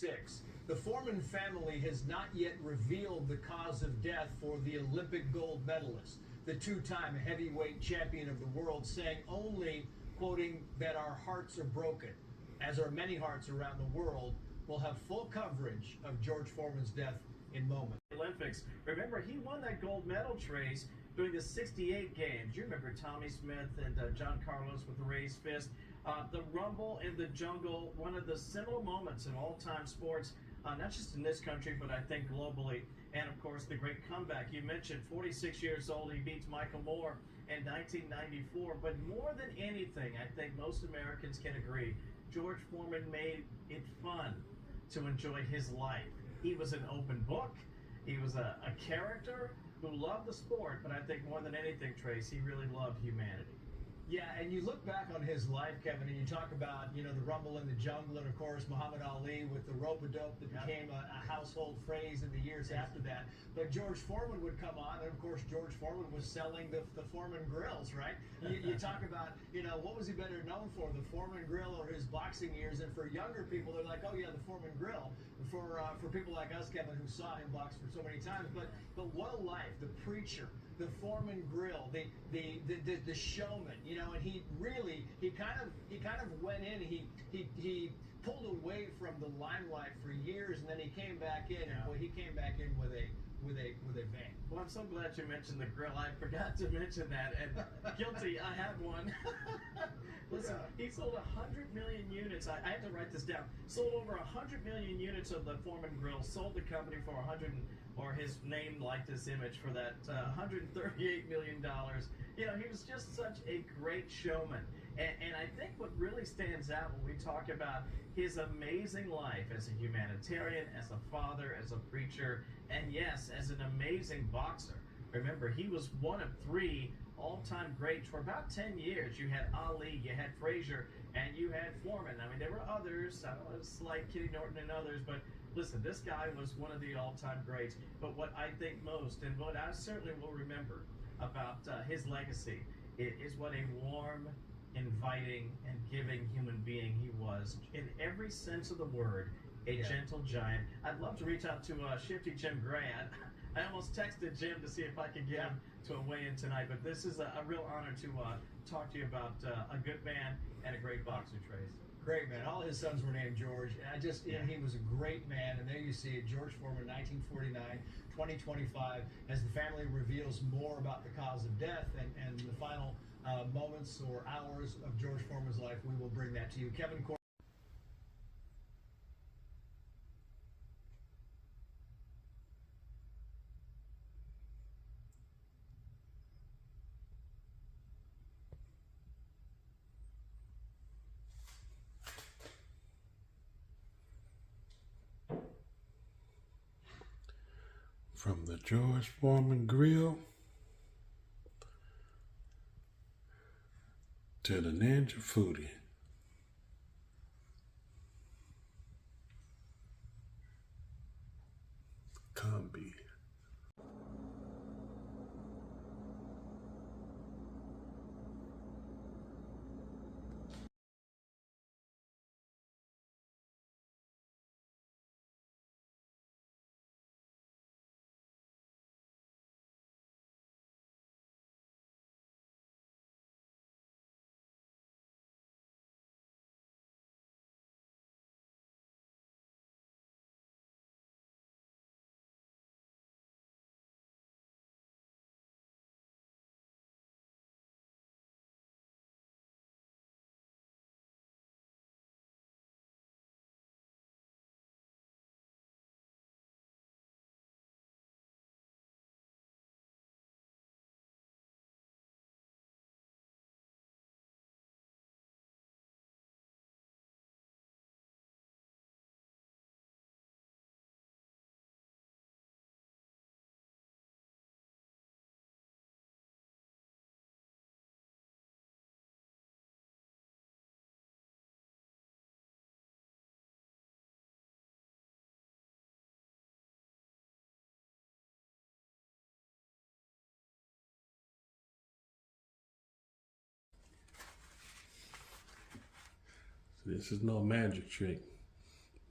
2026. The Foreman family has not yet revealed the cause of death for the Olympic gold medalist, the two-time heavyweight champion of the world, saying only, quoting, that our hearts are broken, as are many hearts around the world. We'll have full coverage of George Foreman's death in moments. Olympics. Remember, he won that gold medal, Trace, during the '68 games. You remember Tommy Smith and John Carlos with the raised fist. The Rumble in the Jungle, one of the seminal moments in all-time sports, not just in this country, but I think globally. And, of course, the great comeback. You mentioned 46 years old, he beats Michael Moore in 1994. But more than anything, I think most Americans can agree, George Foreman made it fun to enjoy his life. He was an open book. He was a character who loved the sport, but I think more than anything, Trace, he really loved humanity. Yeah, and you look back on his life, Kevin, and you talk about, the Rumble in the Jungle, and of course Muhammad Ali with the rope-a-dope that became a household phrase in the years after that. But George Foreman would come on, and of course George Foreman was selling the Foreman grills, right? You talk about, what was he better known for, the Foreman grill or his boxing years? And for younger people, they're like, oh yeah, the Foreman grill. For people like us, Kevin, who saw him box for so many times, but what a life, the preacher, the Foreman grill, the showman, and he kind of went in, he pulled away from the limelight for years, and then he came back in, and boy, he came back in with a bang. Well, I'm so glad you mentioned the grill. I forgot to mention that, and guilty, I have one. Listen, he sold 100 million units. I had to write this down. Sold over 100 million units of the Foreman grill. Sold the company for or his name, likeness, image for that $138 million. He was just such a great showman. And I think what really stands out when we talk about his amazing life as a humanitarian, as a father, as a preacher, and yes, as an amazing boxer. Remember, he was one of 3 all-time greats for about 10 years. You had Ali, you had Frazier, and you had Foreman. I mean, there were others. I don't want to slight Kenny Norton and others, but listen, this guy was one of the all-time greats. But what I think most, and what I certainly will remember about his legacy, is what a warm, inviting, and giving human being he was. In every sense of the word, a gentle giant. I'd love to reach out to Shifty Jim Gray. I almost texted Jim to see if I could get him to a weigh-in tonight, but this is a real honor to talk to you about a good man and a great boxer, Trace. Great man. All his sons were named George, and he was a great man. And there you see it, George Foreman, 1949, 2025. As the family reveals more about the cause of death and the final moments or hours of George Foreman's life, we will bring that to you. Kevin. From the George Foreman grill to the Ninja Foodie. Combi. This is no magic trick.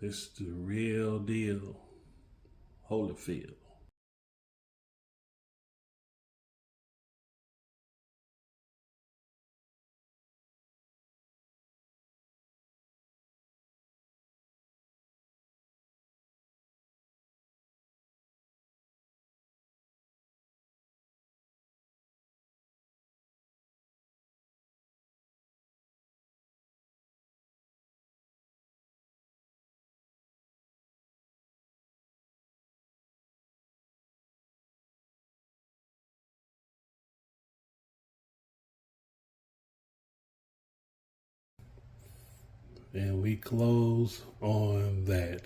This is the real deal, Holyfield. And we close on that.